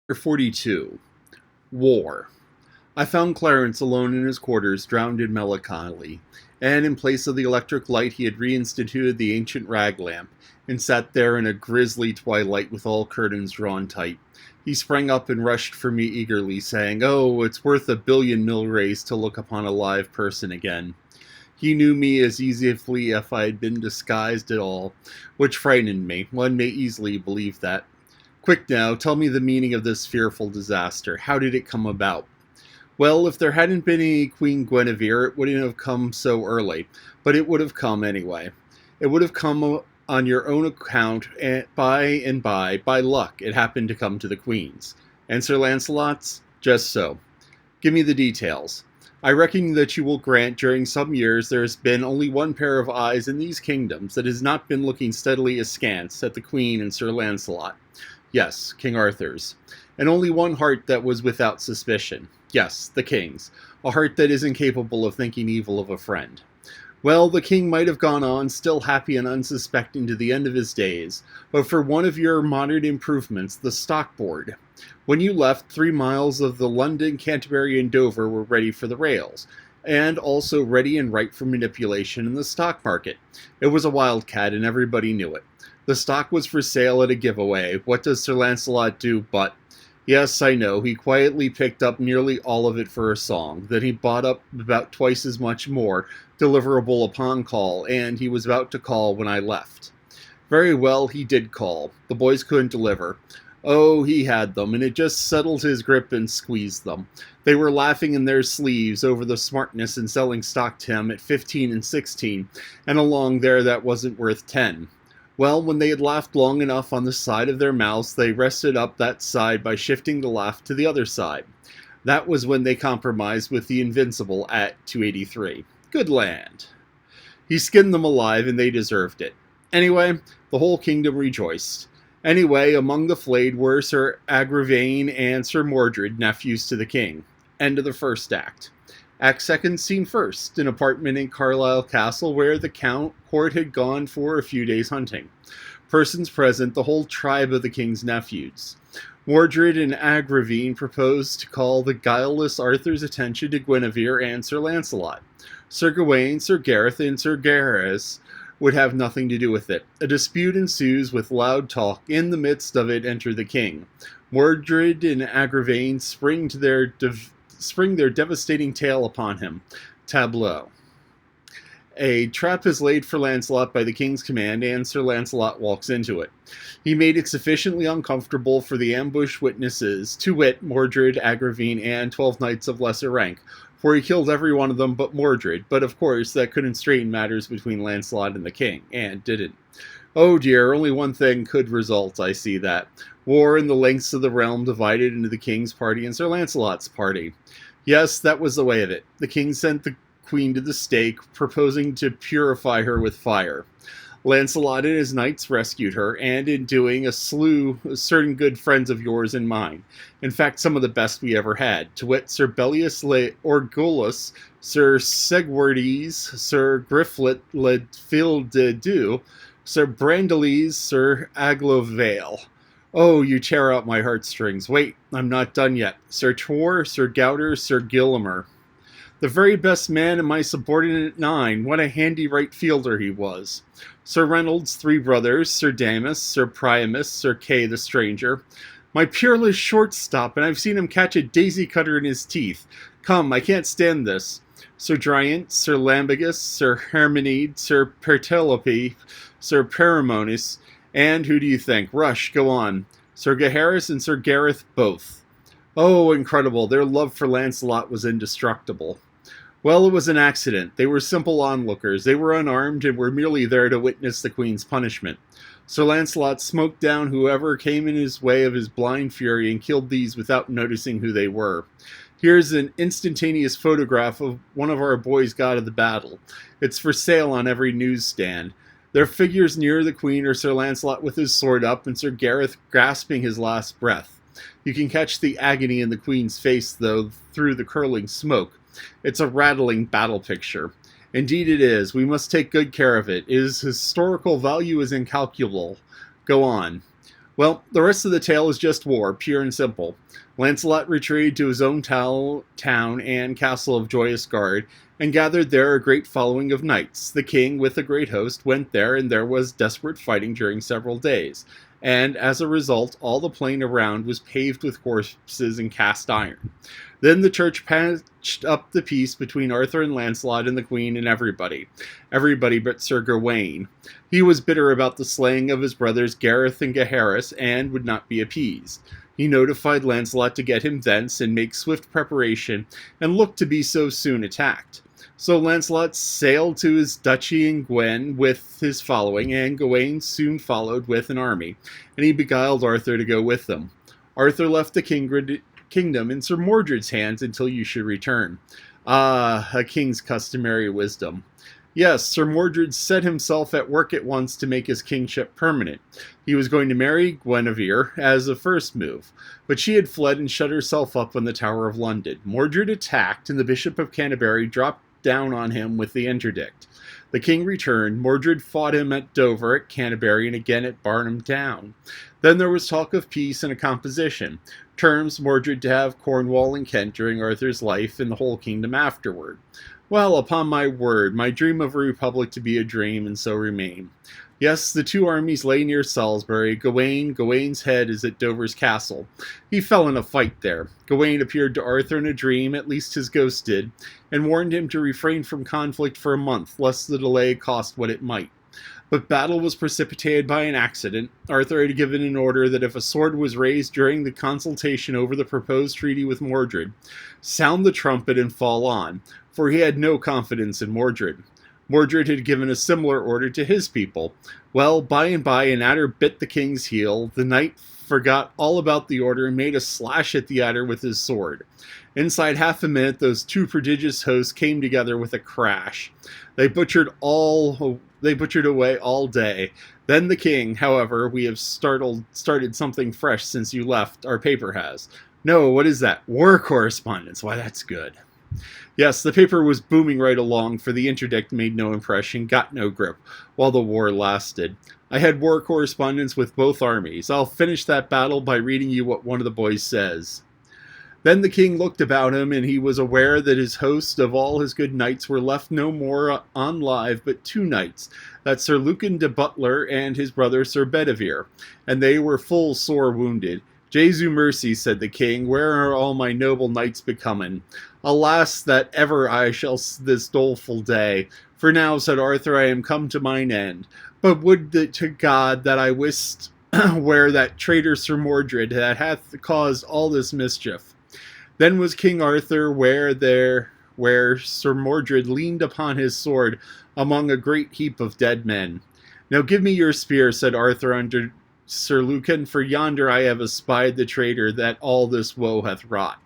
42. War. I found Clarence alone in his quarters, drowned in melancholy, and in place of the electric light he had reinstituted the ancient rag lamp, and sat there in a grisly twilight with all curtains drawn tight. He sprang up and rushed for me eagerly, saying, "Oh, it's worth 1,000,000,000 milrays to look upon a live person again." He knew me as easily if I had been disguised at all, which frightened me. One may easily believe that. "Quick now, tell me the meaning of this fearful disaster. How did it come about?" "Well, if there hadn't been any Queen Guinevere, it wouldn't have come so early. But it would have come anyway. It would have come on your own account, and by luck, it happened to come to the Queen's. And Sir Lancelot's? Just so. Give me the details. I reckon that you will grant during some years there has been only one pair of eyes in these kingdoms that has not been looking steadily askance at the Queen and Sir Lancelot. Yes, King Arthur's. And only one heart that was without suspicion. Yes, the King's. A heart that is incapable of thinking evil of a friend. Well, the King might have gone on, still happy and unsuspecting to the end of his days, but for one of your modern improvements, the stock board. When you left, 3 miles of the London, Canterbury, and Dover were ready for the rails, and also ready and ripe for manipulation in the stock market. It was a wildcat, and everybody knew it. The stock was for sale at a giveaway. What does Sir Lancelot do but... Yes, I know, he quietly picked up nearly all of it for a song. Then he bought up about twice as much more, deliverable upon call, and he was about to call when I left. Very well, he did call. The boys couldn't deliver. Oh, he had them, and it just settled his grip and squeezed them. They were laughing in their sleeves over the smartness in selling stock to him at 15 and 16, and along there that wasn't worth 10. Well, when they had laughed long enough on the side of their mouths, they rested up that side by shifting the laugh to the other side. That was when they compromised with the Invincible at 283. Good land. He skinned them alive, and they deserved it. Anyway, the whole kingdom rejoiced. Anyway, among the flayed were Sir Agravain and Sir Mordred, nephews to the king. End of the first act. Act second, scene first, an apartment in Carlisle Castle where the court had gone for a few days hunting. Persons present, the whole tribe of the king's nephews. Mordred and Agravain proposed to call the guileless Arthur's attention to Guinevere and Sir Lancelot. Sir Gawain, Sir Gareth, and Sir Gaheris would have nothing to do with it. A dispute ensues with loud talk. In the midst of it enter the king. Mordred and Agravain spring their devastating tale upon him. Tableau. A trap is laid for Lancelot by the king's command, and Sir Lancelot walks into it. He made it sufficiently uncomfortable for the ambushed witnesses, to wit, Mordred, Agravain, and 12 knights of lesser rank, for he killed every one of them but Mordred, but of course that couldn't straighten matters between Lancelot and the king, and didn't. Oh dear, only one thing could result, I see that. War in the lengths of the realm divided into the king's party and Sir Lancelot's party. Yes, that was the way of it. The king sent the queen to the stake, proposing to purify her with fire. Lancelot and his knights rescued her, and in doing slew certain good friends of yours and mine. In fact, some of the best we ever had, to wit, Sir Bellius le Orgulus, Sir Segwardes, Sir Griflet le Fil-de-Dieu, Sir Brandiles, Sir Aglovale. Oh, you tear out my heartstrings. Wait, I'm not done yet. Sir Tor, Sir Gouter, Sir Gillimer. The very best man in my subordinate 9. What a handy right fielder he was. Sir Reynolds' 3 brothers, Sir Damus, Sir Priamus, Sir Kay the Stranger. My peerless shortstop, and I've seen him catch a daisy cutter in his teeth. Come, I can't stand this. Sir Driant, Sir Lambagus, Sir Hermenide, Sir Pertelope, Sir Paramonis, and who do you think? Rush, go on. Sir Gaheris and Sir Gareth both. Oh, incredible. Their love for Lancelot was indestructible. Well, it was an accident. They were simple onlookers. They were unarmed and were merely there to witness the queen's punishment. Sir Lancelot smoked down whoever came in his way of his blind fury and killed these without noticing who they were. Here's an instantaneous photograph of one of our boys got of the battle. It's for sale on every newsstand. Their figures near the queen are Sir Lancelot with his sword up and Sir Gareth grasping his last breath. You can catch the agony in the queen's face, though, through the curling smoke. It's a rattling battle picture. Indeed it is. We must take good care of it. Its historical value is incalculable. Go on. Well, the rest of the tale is just war, pure and simple. Lancelot retreated to his own town and castle of Joyous Gard, and gathered there a great following of knights. The king, with a great host, went there, and there was desperate fighting during several days. And as a result, all the plain around was paved with corpses and cast iron. Then the church patched up the peace between Arthur and Lancelot and the queen and everybody. Everybody but Sir Gawain. He was bitter about the slaying of his brothers Gareth and Gaheris, and would not be appeased. He notified Lancelot to get him thence and make swift preparation, and looked to be so soon attacked. So Lancelot sailed to his duchy in Gwen with his following, and Gawain soon followed with an army, and he beguiled Arthur to go with them. Arthur left the kingdom in Sir Mordred's hands until you should return. Ah, a king's customary wisdom. Yes, Sir Mordred set himself at work at once to make his kingship permanent. He was going to marry Guinevere as a first move, but she had fled and shut herself up in the Tower of London. Mordred attacked, and the Bishop of Canterbury dropped down on him with the interdict. The king returned. Mordred fought him at Dover, at Canterbury, and again at Barnham Town. Then there was talk of peace and a composition. Terms Mordred to have Cornwall and Kent during Arthur's life, and the whole kingdom afterward. Well, upon my word, my dream of a republic to be a dream, and so remain. Yes, the two armies lay near Salisbury. Gawain's head is at Dover's castle. He fell in a fight there. Gawain appeared to Arthur in a dream, at least his ghost did, and warned him to refrain from conflict for a month, lest the delay cost what it might. But battle was precipitated by an accident. Arthur had given an order that if a sword was raised during the consultation over the proposed treaty with Mordred, sound the trumpet and fall on, for he had no confidence in Mordred. Mordred had given a similar order to his people. Well, by and by an adder bit the king's heel. The knight forgot all about the order and made a slash at the adder with his sword. Inside half a minute, those two prodigious hosts came together with a crash. They butchered away all day. Then the king, however, we have started something fresh since you left, our paper has. No, what is that? War correspondence. Why, that's good. Yes, the paper was booming right along, for the interdict made no impression, got no grip, while the war lasted. I had war correspondence with both armies. I'll finish that battle by reading you what one of the boys says. Then the king looked about him, and he was aware that his host of all his good knights were left no more on live but two knights, that Sir Lucan de Butler and his brother Sir Bedivere, and they were full sore wounded. Jesu mercy, said the king, where are all my noble knights becomen? Alas, that ever I shall this doleful day. For now, said Arthur, I am come to mine end. But would to God that I wist where that traitor Sir Mordred that hath caused all this mischief. Then was King Arthur where Sir Mordred leaned upon his sword among a great heap of dead men. Now give me your spear, said Arthur unto Sir Lucan, for yonder I have espied the traitor that all this woe hath wrought.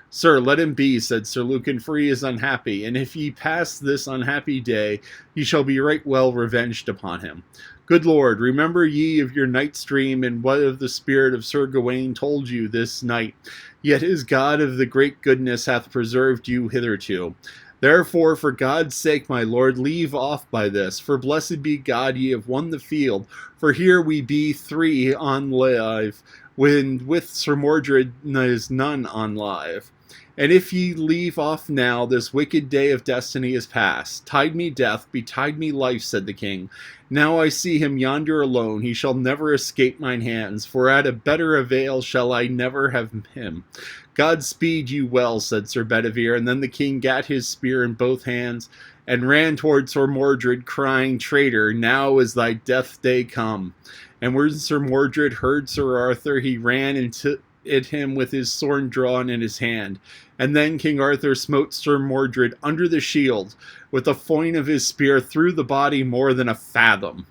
Sir, let him be, said Sir Lucan, for he is unhappy, and if ye pass this unhappy day, ye shall be right well revenged upon him. Good Lord, remember ye of your night's dream, and what of the spirit of Sir Gawain told you this night. Yet his God of the great goodness hath preserved you hitherto. Therefore, for God's sake, my lord, leave off by this, for blessed be God ye have won the field, for here we be three on live, when with Sir Mordred is none on live. And if ye leave off now, this wicked day of destiny is past. Tide me death, betide me life, said the king. Now I see him yonder alone, he shall never escape mine hands, for at a better avail shall I never have him. God speed you well, said Sir Bedivere, and then the king gat his spear in both hands, and ran toward Sir Mordred, crying, Traitor, now is thy death day come. And when Sir Mordred heard Sir Arthur, he ran and at him with his sword drawn in his hand. And then King Arthur smote Sir Mordred under the shield, with the foin of his spear through the body more than a fathom.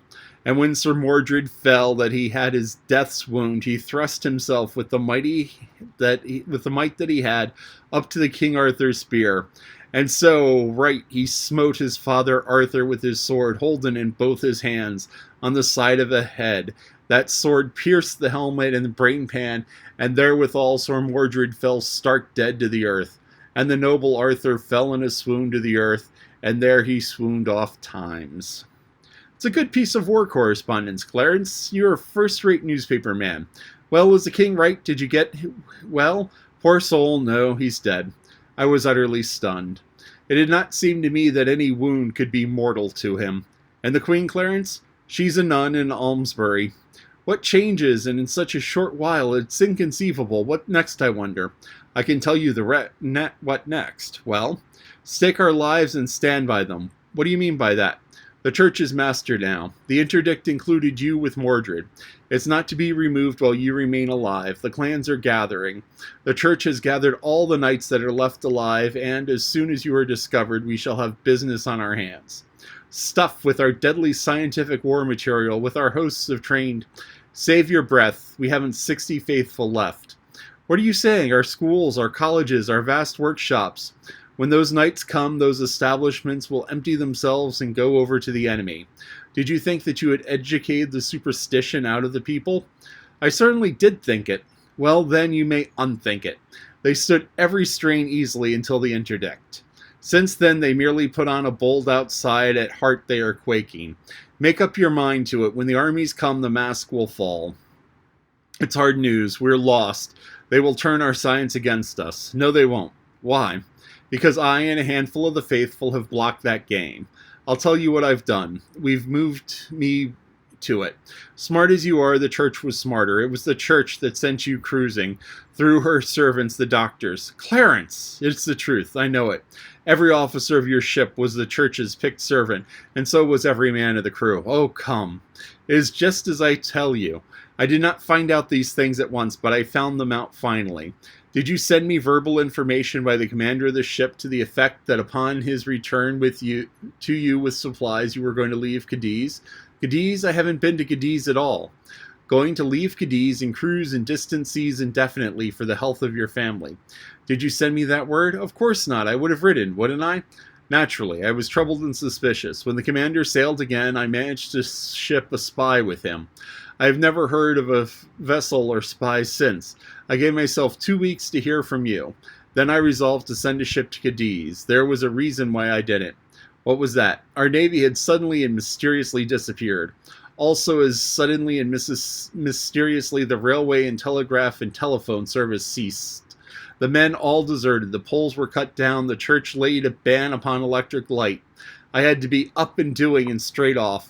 And when Sir Mordred fell, that he had his death's wound, he thrust himself with the might that he had up to the King Arthur's spear. And so right he smote his father Arthur with his sword, holden in both his hands, on the side of the head. That sword pierced the helmet and the brainpan, and therewithal Sir Mordred fell stark dead to the earth. And the noble Arthur fell in a swoon to the earth, and there he swooned oft times. It's a good piece of war correspondence, Clarence. You're a first-rate newspaper man. Well, was the king right? Did you get... Well, poor soul, no, he's dead. I was utterly stunned. It did not seem to me that any wound could be mortal to him. And the queen, Clarence? She's a nun in Almesbury. What changes, and in such a short while, it's inconceivable. What next, I wonder? I can tell you what next. Well, stake our lives and stand by them. What do you mean by that? The church is master now. The interdict included you with Mordred. It's not to be removed while you remain alive. The clans are gathering. The church has gathered all the knights that are left alive, and as soon as you are discovered, we shall have business on our hands. Stuffed with our deadly scientific war material, with our hosts of trained... Save your breath. We haven't 60 faithful left. What are you saying? Our schools, our colleges, our vast workshops. When those nights come, those establishments will empty themselves and go over to the enemy. Did you think that you had educated the superstition out of the people? I certainly did think it. Well, then you may unthink it. They stood every strain easily until the interdict. Since then, they merely put on a bold outside. At heart, they are quaking. Make up your mind to it. When the armies come, the mask will fall. It's hard news. We're lost. They will turn our science against us. No, they won't. Why? Because I and a handful of the faithful have blocked that game. I'll tell you what I've done. We've moved me to it. Smart as you are, the church was smarter. It was the church that sent you cruising, through her servants, the doctors. Clarence! It's the truth. I know it. Every officer of your ship was the church's picked servant, and so was every man of the crew. Oh, come. It is just as I tell you. I did not find out these things at once, but I found them out finally. Did you send me verbal information by the commander of the ship to the effect that upon his return to you with supplies, you were going to leave Cadiz? Cadiz? I haven't been to Cadiz at all. Going to leave Cadiz and cruise in distant seas indefinitely for the health of your family. Did you send me that word? Of course not. I would have written, wouldn't I? Naturally. I was troubled and suspicious. When the commander sailed again, I managed to ship a spy with him. I have never heard of a vessel or spy since. I gave myself 2 weeks to hear from you. Then I resolved to send a ship to Cadiz. There was a reason why I didn't. What was that? Our navy had suddenly and mysteriously disappeared. Also, as suddenly and mysteriously, the railway and telegraph and telephone service ceased. The men all deserted. The poles were cut down. The church laid a ban upon electric light. I had to be up and doing and straight off.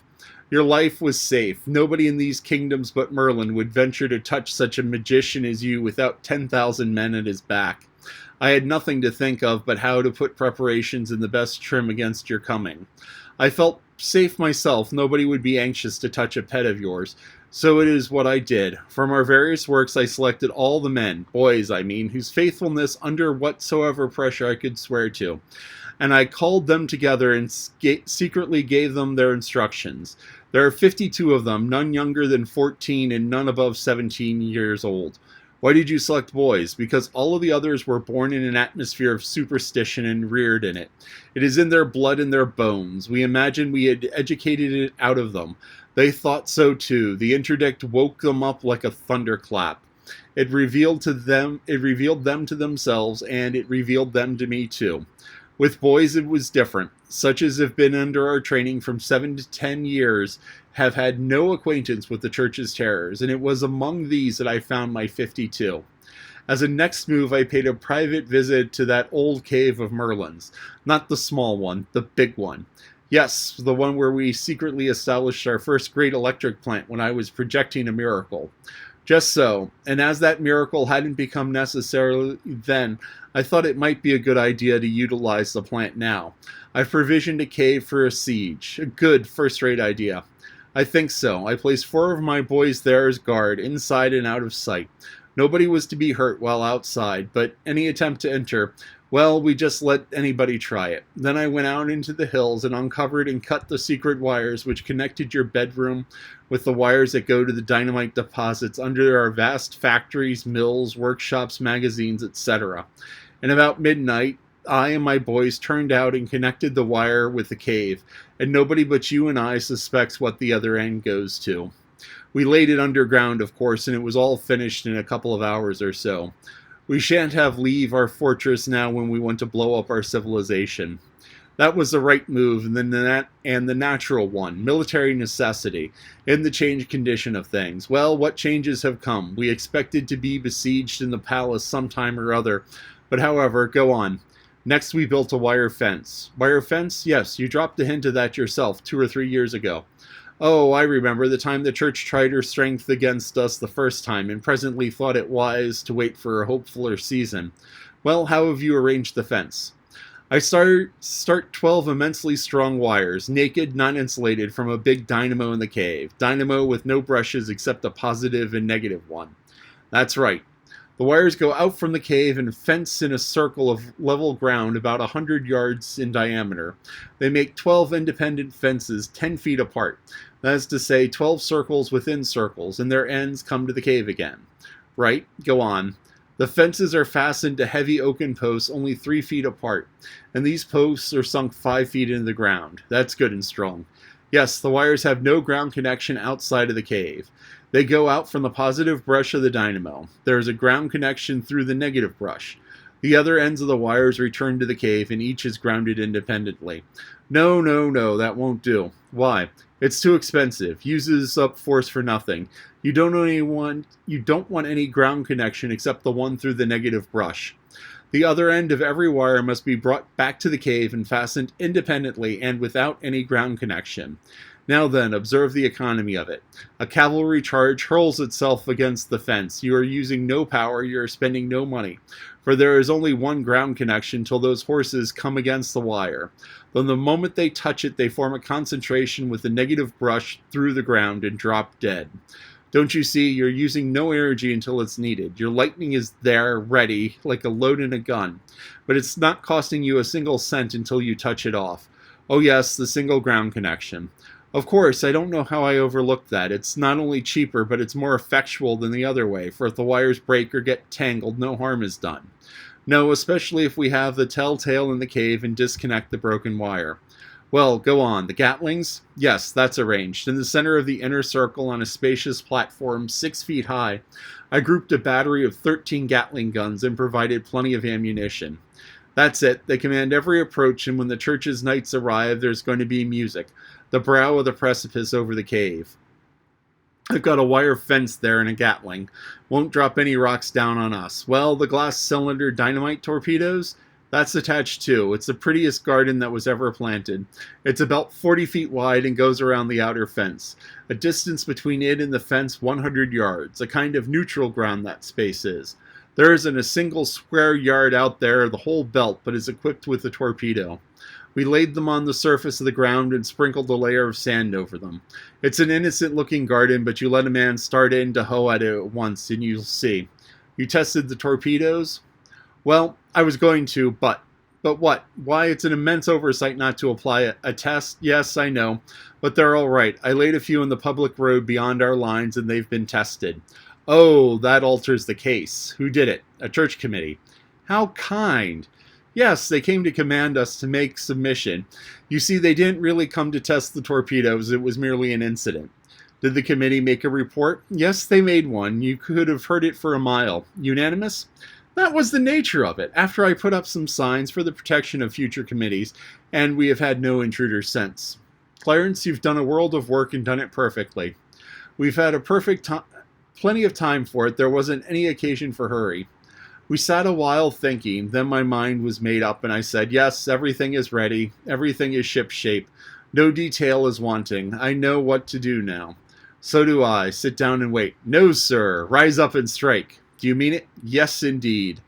Your life was safe. Nobody in these kingdoms but Merlin would venture to touch such a magician as you without 10,000 men at his back. I had nothing to think of but how to put preparations in the best trim against your coming. I felt safe myself. Nobody would be anxious to touch a pet of yours. So it is what I did. From our various works I selected all the men, boys I mean, whose faithfulness under whatsoever pressure I could swear to. And I called them together and secretly gave them their instructions. There are 52 of them, none younger than 14 and none above 17 years old. Why did you select boys? Because all of the others were born in an atmosphere of superstition and reared in it. It is in their blood and their bones. We imagined we had educated it out of them. They thought so too. The interdict woke them up like a thunderclap. It revealed them to themselves, and it revealed them to me too. With boys it was different. Such as have been under our training from 7 to 10 years have had no acquaintance with the church's terrors, and it was among these that I found my 52. As a next move, I paid a private visit to that old cave of Merlin's. Not the small one, the big one. Yes, the one where we secretly established our first great electric plant when I was projecting a miracle. Just so, and as that miracle hadn't become necessary then, I thought it might be a good idea to utilize the plant now. I've provisioned a cave for a siege. A good, first-rate idea. I think so. I placed 4 of my boys there as guard, inside and out of sight. Nobody was to be hurt while outside, but any attempt to enter, well, we just let anybody try it. Then I went out into the hills and uncovered and cut the secret wires which connected your bedroom with the wires that go to the dynamite deposits under our vast factories, mills, workshops, magazines, etc. And about midnight, I and my boys turned out and connected the wire with the cave, and nobody but you and I suspects what the other end goes to. We laid it underground, of course, and it was all finished in a couple of hours or so. We shan't have leave our fortress now when we want to blow up our civilization. That was the right move and the natural one, military necessity, in the changed condition of things. Well, what changes have come? We expected to be besieged in the palace sometime or other, but however, go on. Next, we built a wire fence. Wire fence? Yes, you dropped a hint of that yourself 2 or 3 years ago. Oh, I remember the time the church tried her strength against us the first time, and presently thought it wise to wait for a hopefuler season. Well, how have you arranged the fence? I start 12 immensely strong wires, naked, not insulated, from a big dynamo in the cave. Dynamo with no brushes except a positive and negative one. That's right. The wires go out from the cave and fence in a circle of level ground about 100 yards in diameter. They make 12 independent fences 10 feet apart. That is to say, 12 circles within circles, and their ends come to the cave again. Right? Go on. The fences are fastened to heavy oaken posts only 3 feet apart, and these posts are sunk 5 feet into the ground. That's good and strong. Yes, the wires have no ground connection outside of the cave. They go out from the positive brush of the dynamo. There is a ground connection through the negative brush. The other ends of the wires return to the cave, and each is grounded independently. No, no, no, that won't do. Why? It's too expensive. Uses up force for nothing. You don't want any ground connection except the one through the negative brush. The other end of every wire must be brought back to the cave and fastened independently and without any ground connection. Now then, observe the economy of it. A cavalry charge hurls itself against the fence. You are using no power, you are spending no money, for there is only one ground connection till those horses come against the wire. Then the moment they touch it, they form a concentration with the negative brush through the ground and drop dead. Don't you see, you're using no energy until it's needed. Your lightning is there, ready, like a load in a gun. But it's not costing you a single cent until you touch it off. Oh yes, the single ground connection. Of course, I don't know how I overlooked that. It's not only cheaper, but it's more effectual than the other way, for if the wires break or get tangled, no harm is done. No, especially if we have the telltale in the cave and disconnect the broken wire. Well, go on. The Gatlings? Yes, that's arranged. In the center of the inner circle on a spacious platform 6 feet high, I grouped a battery of 13 Gatling guns and provided plenty of ammunition. That's it. They command every approach, and when the church's knights arrive, there's going to be music. The brow of the precipice over the cave. I've got a wire fence there and a Gatling. Won't drop any rocks down on us. Well, the glass cylinder dynamite torpedoes? That's attached too. It's the prettiest garden that was ever planted. It's about 40 feet wide and goes around the outer fence. A distance between it and the fence 100 yards. A kind of neutral ground that space is. There isn't a single square yard out there the whole belt but is equipped with a torpedo. We laid them on the surface of the ground and sprinkled a layer of sand over them. It's an innocent-looking garden, but you let a man start in to hoe at it at once, and you'll see. You tested the torpedoes? Well, I was going to, but what? Why, it's an immense oversight not to apply a test. Yes, I know, but they're all right. I laid a few in the public road beyond our lines, and they've been tested. Oh, that alters the case. Who did it? A church committee. How kind. Yes, they came to command us to make submission. You see, they didn't really come to test the torpedoes. It was merely an incident. Did the committee make a report? Yes, they made one. You could have heard it for a mile. Unanimous? That was the nature of it. After I put up some signs for the protection of future committees, and we have had no intruders since. Clarence, you've done a world of work and done it perfectly. We've had plenty of time for it. There wasn't any occasion for hurry. We sat a while thinking, then my mind was made up and I said, yes, everything is ready, everything is shipshape, no detail is wanting, I know what to do now. So do I, sit down and wait. No, sir, rise up and strike. Do you mean it? Yes, indeed.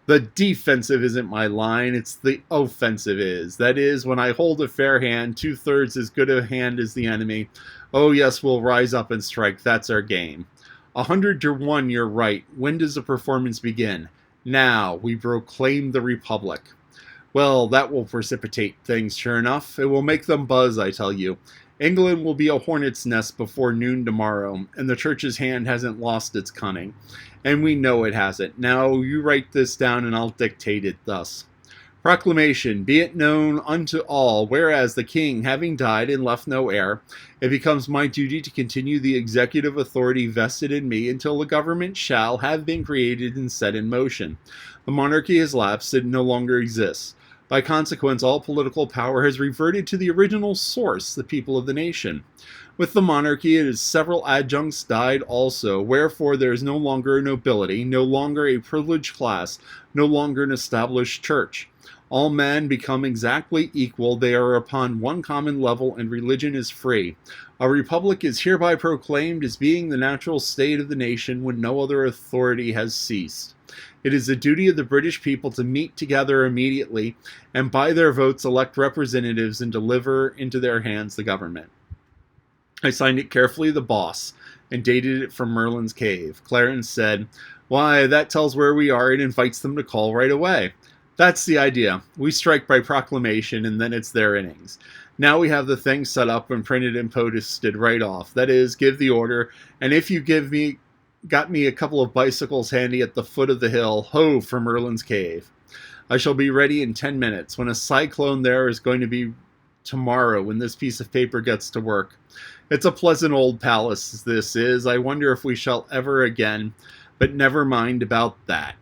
The defensive isn't my line, it's the offensive is. That is, when I hold a fair hand, 2/3 as good a hand as the enemy. Oh yes, we'll rise up and strike, that's our game. 100 to 1, you're right. When does the performance begin? Now, we proclaim the Republic. Well, that will precipitate things, sure enough. It will make them buzz, I tell you. England will be a hornet's nest before noon tomorrow, and the church's hand hasn't lost its cunning. And we know it hasn't. Now, you write this down and I'll dictate it thus. Proclamation, be it known unto all, whereas the king having died and left no heir, it becomes my duty to continue the executive authority vested in me until the government shall have been created and set in motion. The monarchy has lapsed, it no longer exists. By consequence, all political power has reverted to the original source, the people of the nation. With the monarchy, its several adjuncts died also, wherefore there is no longer a nobility, no longer a privileged class, no longer an established church. All men become exactly equal, they are upon one common level, and religion is free. A republic is hereby proclaimed as being the natural state of the nation when no other authority has ceased. It is the duty of the British people to meet together immediately, and by their votes elect representatives and deliver into their hands the government. I signed it carefully, the boss, and dated it from Merlin's cave. Clarence said, "Why, that tells where we are and invites them to call right away." "That's the idea. We strike by proclamation, and then it's their innings. Now we have the thing set up and printed and posted right off. That is, give the order, and if you got me a couple of bicycles handy at the foot of the hill, ho for Merlin's cave. I shall be ready in 10 minutes, when a cyclone there is going to be tomorrow when this piece of paper gets to work. It's a pleasant old palace, this is. I wonder if we shall ever again, but never mind about that."